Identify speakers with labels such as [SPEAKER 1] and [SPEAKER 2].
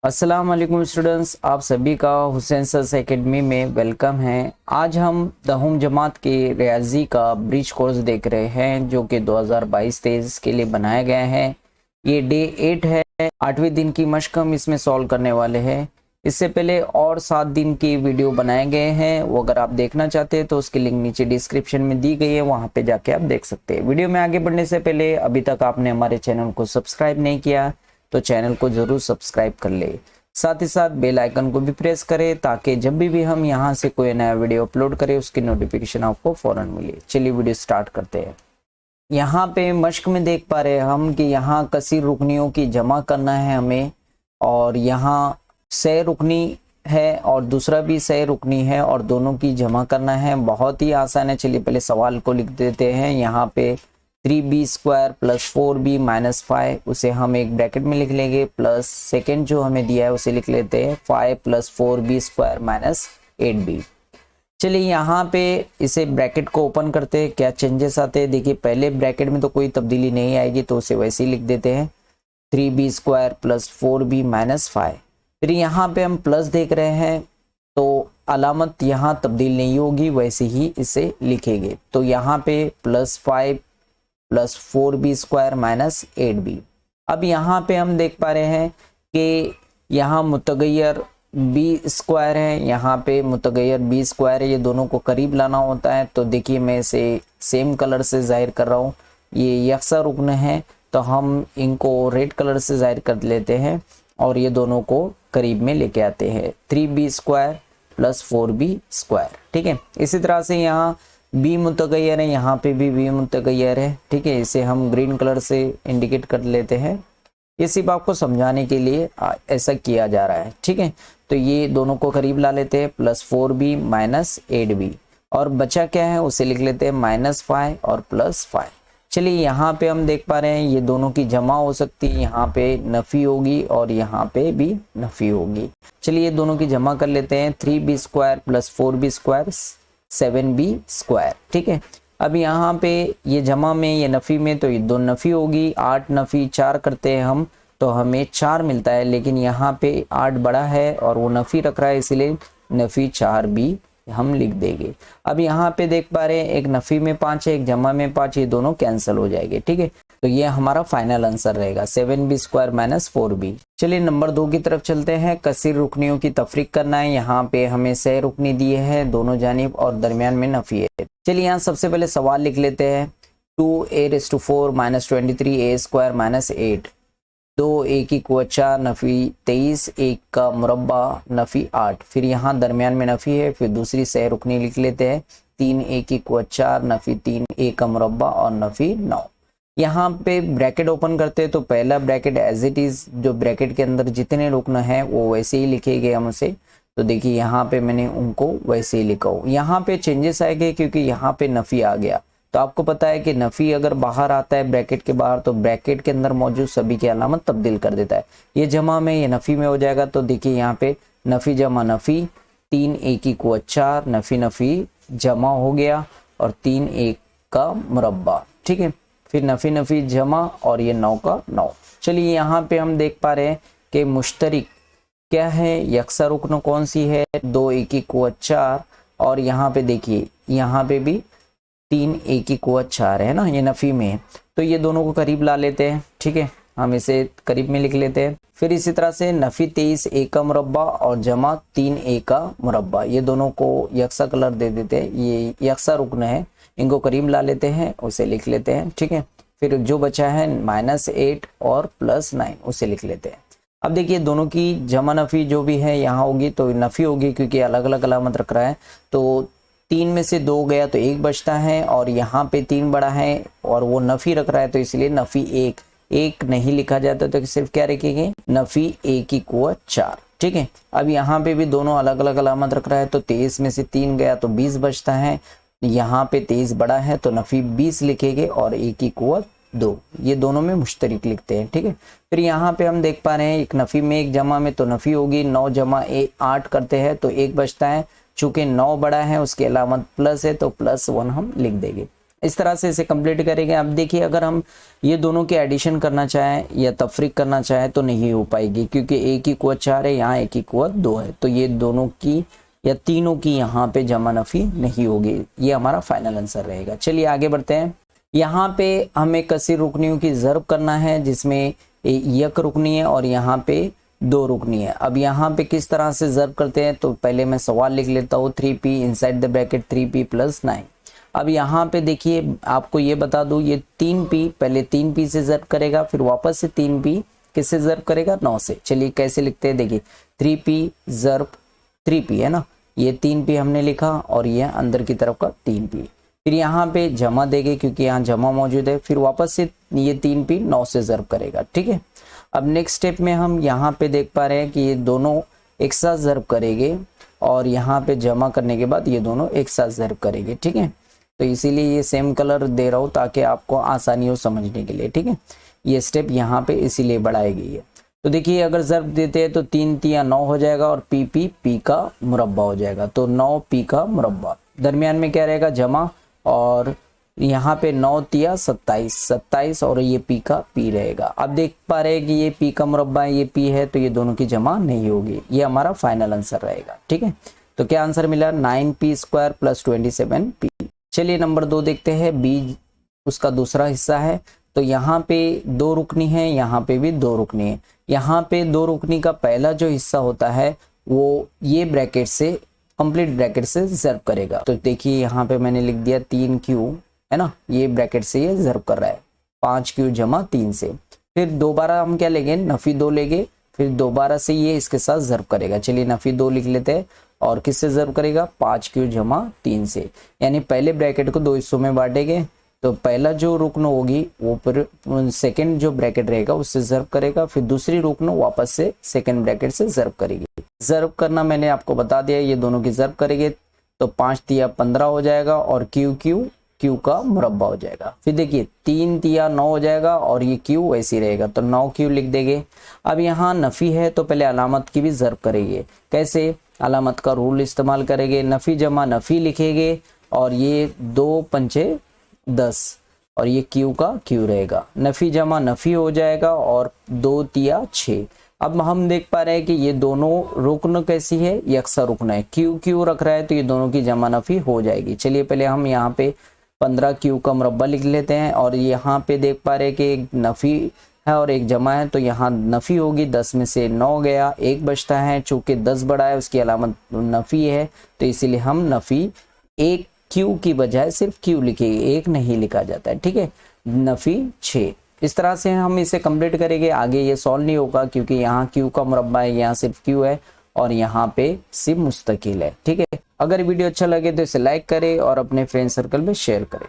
[SPEAKER 1] अस्सलाम वालेकुम स्टूडेंट्स, आप सभी का हुसैन सर एकेडमी में वेलकम है। आज हम 10वीं जमात के रियाजी का ब्रिज कोर्स देख रहे हैं जो कि 2022-23 के लिए बनाया गया है। ये डे 8 है, 8वें दिन की मशक हम इसमें सॉल्व करने वाले हैं। इससे पहले और 7 दिन की वीडियो बनाए गए हैं, वो अगर आप देखना चाहते हैं तो उसकी लिंक नीचे डिस्क्रिप्शन में दी गई है, वहाँ पे जाके आप देख सकते हैं। वीडियो में आगे बढ़ने से पहले अभी तक आपने हमारे चैनल को सब्सक्राइब नहीं किया तो चैनल को जरूर सब्सक्राइब कर ले, साथ ही साथ बेल आइकन को भी प्रेस करें ताकि जब भी हम यहाँ से कोई नया वीडियो अपलोड करें उसकी नोटिफिकेशन आपको फौरन मिले। चलिए वीडियो स्टार्ट करते हैं। यहाँ पे मश्क में देख पा रहे हैं हम कि यहाँ कसीर रुकनियों की जमा करना है हमें, और यहाँ सह रुकनी है और दूसरा भी सह रुकनी है और दोनों की जमा करना है। बहुत ही आसान है। चलिए पहले सवाल को लिख देते हैं। यहाँ पे 3b² प्लस 4b माइनस 5, उसे हम एक ब्रैकेट में लिख लेंगे, प्लस सेकेंड जो हमें दिया है उसे लिख लेते हैं 5 प्लस 4b² माइनस 8b। चलिए यहाँ पे इसे ब्रैकेट को ओपन करते हैं। क्या चेंजेस आते हैं देखिए, पहले ब्रैकेट में तो कोई तब्दीली नहीं आएगी तो उसे वैसे ही लिख देते हैं 3b² प्लस 4b माइनस 5। फिर यहाँ पे हम प्लस देख रहे हैं तो अलामत यहाँ तब्दील नहीं होगी, वैसे ही इसे लिखेंगे। तो यहाँ पे plus 5 plus 4b² minus 8b। अब यहाँ पे हम देख पा रहे हैं कि यहाँ मुतगैर b² है, यहाँ पे मुतगैर b² है, ये दोनों को करीब लाना होता है। तो देखिए मैं इसे सेम कलर से जाहिर कर रहा हूँ। ये यकसा रुकन है तो हम इनको रेड कलर से जाहिर कर लेते हैं और ये दोनों को करीब में लेके आते हैं 3b² प्लस 4b²। ठीक है, इसी तरह से यहाँ बी मुतगैर है, यहाँ पे भी बी मुतगैर है। ठीक है, इसे हम ग्रीन कलर से इंडिकेट कर लेते हैं। ये सिर्फ आपको समझाने के लिए ऐसा किया जा रहा है। ठीक है, तो ये दोनों को करीब ला लेते हैं, प्लस 4b माइनस 8b, और बचा क्या है उसे लिख लेते हैं माइनस 5 और प्लस 5। चलिए यहाँ पे हम देख पा रहे हैं ये दोनों की जमा हो सकती है, यहाँ पे नफी होगी और यहाँ पे भी नफी होगी। चलिए ये दोनों की जमा कर लेते हैं, 3b² प्लस 4b² 7b²। ठीक है, अब यहाँ पे ये जमा में ये नफ़ी में तो ये दो नफ़ी होगी, 8 नफ़ी 4 करते हैं हम तो हमें 4 मिलता है, लेकिन यहाँ पे 8 बड़ा है और वो नफ़ी रख रहा है इसलिए नफ़ी 4b हम लिख देंगे। अब यहाँ पे देख पा रहे हैं एक नफ़ी में 5 है, एक जमा में 5, ये दोनों कैंसिल हो जाएंगे। ठीक है, तो ये हमारा फाइनल आंसर रहेगा 7b² माइनस 4b। चलिए नंबर 2 की तरफ चलते हैं। कसीर रुकनियों की तफरीक करना है। यहाँ पे हमें सह रुकनी दी है दोनों जानिब और दरमियान में नफ़ी है। चलिए यहाँ सबसे पहले सवाल लिख लेते हैं 2a⁴ minus 23a² minus 8, 2a की कुआ 4 नफ़ी 23, 1 का मुरब्बा नफ़ी 8। फिर यहाँ दरमियान में नफ़ी है, फिर दूसरी सह रुकनी लिख लेते हैं 3a की कुआ 4 नफ़ी 3, 1 का मुरब्बा और नफ़ी 9। यहाँ पे ब्रैकेट ओपन करते हैं तो पहला ब्रैकेट एज इट इज, जो ब्रैकेट के अंदर जितने रुकन है वो वैसे ही लिखेंगे हम उसे। तो देखिए यहाँ पे मैंने उनको वैसे ही लिखा हूँ। यहाँ पे चेंजेस आएंगे क्योंकि यहाँ पे नफ़ी आ गया। तो आपको पता है कि नफ़ी अगर बाहर आता है ब्रैकेट के बाहर तो ब्रैकेट के अंदर मौजूद सभी की अलामत तब्दील कर देता है। ये जमा में ये नफ़ी में हो जाएगा। तो देखिए यहाँ पे नफ़ी जमा नफ़ी 3a की कुआ 4 नफ़ी नफ़ी जमा हो गया और 3 1 का मुरब्बा। ठीक है, फिर नफ़ी नफ़ी जमा और ये 9 का 9। चलिए यहाँ पे हम देख पा रहे हैं कि मुश्तरिक क्या है, यकसा रुकन कौन सी है, 2a की कुआ 4 और यहाँ पे देखिए यहाँ पे भी 3a की कुआ 4 है ना, ये नफ़ी में है तो ये दोनों को करीब ला लेते हैं। ठीक है, हम इसे करीब में लिख लेते हैं। फिर इसी तरह से नफ़ी 23 a का मुरब्बा और जमा 3a का मुरब्बा, ये दोनों को यकसा कलर दे देते हैं, ये यकसा रुकन है, इनको करीब ला लेते हैं, उसे लिख लेते हैं। ठीक है, फिर जो बचा है -8 और +9 उसे लिख लेते हैं। अब देखिए दोनों की जमा नफ़ी जो भी है यहाँ होगी तो नफ़ी होगी क्योंकि अलग अलग अलामत रख रहा है। तो 3 में से 2 गया तो 1 बचता है और यहाँ पे 3 बड़ा है और वो नफ़ी रख रहा है तो इसलिए नफ़ी 1 नहीं लिखा जाता तो सिर्फ क्या रखेंगे नफ़ी a की कुआ 4। ठीक है, अब यहाँ पे भी दोनों अलग अलग अलामत रख रहा है तो 23 में से 3 गया तो 20 बचता है। यहाँ पे 23 बड़ा है तो नफ़ी 20 लिखेंगे और a की कुआ 2, ये दोनों में मुश्तरिक लिखते हैं। ठीक है, फिर यहाँ पे हम देख पा रहे हैं एक नफ़ी में एक जमा में तो नफ़ी होगी, 9 जमा 8 करते हैं तो 1 बचता है। चूंकि 9 बड़ा है उसकी अलामत प्लस है तो +1 हम लिख देंगे। इस तरह से इसे कंप्लीट करेंगे। अब देखिए अगर हम ये दोनों की एडिशन करना चाहें या तफरीक करना चाहें तो नहीं हो पाएगी, क्योंकि एक की कुवत 4 है, यहाँ एक की कुवत 2 है, तो ये दोनों की या तीनों की यहाँ पे जमा नफी नहीं होगी। ये हमारा फाइनल आंसर रहेगा। चलिए आगे बढ़ते हैं। यहाँ पे हमें कसीर रुकनियों की ज़र्ब करना है, जिसमें यक रुकनी है और यहाँ पे 2 रुकनी है। अब यहाँ पे किस तरह से ज़र्ब करते हैं, तो पहले मैं सवाल लिख लेता हूँ। 3p inside the bracket 3p + 9। अब यहाँ पे देखिए आपको ये बता दूं, ये 3p पहले 3p से ज़र्ब करेगा, फिर वापस से 3p किससे ज़र्ब करेगा, 9 से। चलिए कैसे लिखते हैं, देखिए 3p ज़र्ब 3p है ना, ये 3p हमने लिखा और ये अंदर की तरफ का 3p। फिर यहाँ पे जमा देंगे क्योंकि यहाँ जमा मौजूद है, फिर वापस से ये 3p 9 से ज़र्ब करेगा। ठीक है, अब नेक्स्ट स्टेप में हम यहाँ पे देख पा रहे हैं कि ये दोनों एक साथ ज़र्ब करेंगे और यहाँ पे जमा करने के बाद ये दोनों एक साथ ज़र्ब करेंगे। ठीक है, तो इसीलिए ये सेम कलर दे रहा हूँ ताकि आपको आसानी हो समझने के लिए। ठीक है, ये स्टेप यहाँ पे इसीलिए बढ़ाई गई है। तो देखिए अगर ज़र्ब देते हैं तो 3 तिया 9 हो जाएगा और पी का मुरब्बा हो जाएगा, तो 9p का मुरब्बा। दरमियान में क्या रहेगा, जमा, और यहाँ पे 9 तिया 27 और ये p का p रहेगा। अब देख पा रहे हैं कि ये p का मुरब्बा है, ये p है, तो ये दोनों की जमा नहीं होगी। ये हमारा फाइनल आंसर रहेगा। ठीक है, तो क्या आंसर मिला, 9p² + 27p। चलिए नंबर 2 देखते हैं, बी उसका दूसरा हिस्सा है। तो यहाँ पे 2 रुकनी है, यहाँ पे भी 2 रुकनी है। यहाँ पे 2 रुकनी का पहला जो हिस्सा होता है वो ये ब्रैकेट से, कंप्लीट ब्रैकेट से ज़र्ब करेगा। तो देखिए यहाँ पे मैंने लिख दिया 3q है ना, ये ब्रैकेट से ये ज़र्ब कर रहा है 5q जमा 3 से। फिर दोबारा हम क्या लेंगे, नफी 2 लेंगे, फिर दोबारा से ये इसके साथ ज़र्ब करेगा। चलिए नफी 2 लिख लेते हैं और किससे ज़र्ब करेगा, 5q जमा 3 से। यानी पहले ब्रैकेट को 2 हिस्सों में बांटेंगे, तो पहला जो रुकन होगी वो फिर सेकंड जो ब्रैकेट रहेगा उससे ज़र्ब करेगा, फिर दूसरी रुकन वापस से सेकंड ब्रैकेट से ज़र्ब करेगी। ज़र्ब करना मैंने आपको बता दिया, ये दोनों की ज़र्ब करेंगे तो 5 तिया 15 हो जाएगा और q का मुरब्बा हो जाएगा। फिर देखिए 3 तिया 9 हो जाएगा और ये q वैसे ही रहेगा, तो 9q लिख देंगे। अब यहाँ नफ़ी है तो पहले अलामत की भी ज़र्ब करेंगे। कैसे, अलामत का रूल इस्तेमाल करेंगे, नफ़ी जमा नफ़ी लिखेंगे और ये 2 पंचे 10 और ये q का q रहेगा, नफ़ी जमा नफ़ी हो जाएगा और 2 तिया 6। अब हम देख पा रहे हैं कि ये दोनों रुकन कैसी है, यकसा रुकन है, q रख रहा है तो ये दोनों की जमा नफ़ी हो जाएगी। चलिए पहले हम यहाँ पे 15q का मुरब्बा लिख लेते हैं और यहाँ पे देख पा रहे हैं कि एक नफ़ी है और एक जमा है, तो यहाँ नफ़ी होगी, 10 में से 9 गया, 1 बचता है, चूँकि 10 बड़ा है उसकी अलामत नफ़ी है, तो इसीलिए हम नफ़ी एक q की बजाय सिर्फ q लिखेंगे, एक नहीं लिखा जाता है। ठीक है, नफ़ी 6। इस तरह से हम इसे कंप्लीट करेंगे। आगे ये सॉल्व नहीं होगा क्योंकि यहाँ q का मुरब्बा है, यहाँ सिर्फ q है और यहाँ पे सिर्फ मुस्तकिल है। ठीक है, अगर वीडियो अच्छा लगे तो इसे लाइक करें और अपने फ्रेंड सर्कल में शेयर करें।